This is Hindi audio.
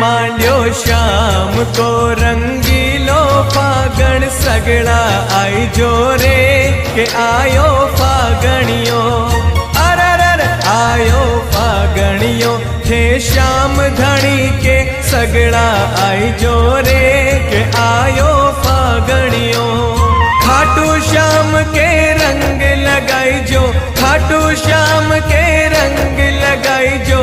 मांड्यो शाम को रंगीलो फागण सगड़ा आई जो रे के आयो फागणियो अरर आयो फागणियो थे श्याम धनी के सगड़ा आई जो रे के आयो फागणियो खाटू श्याम के रंग लगाई जो खाटू श्याम के रंग लगाई जो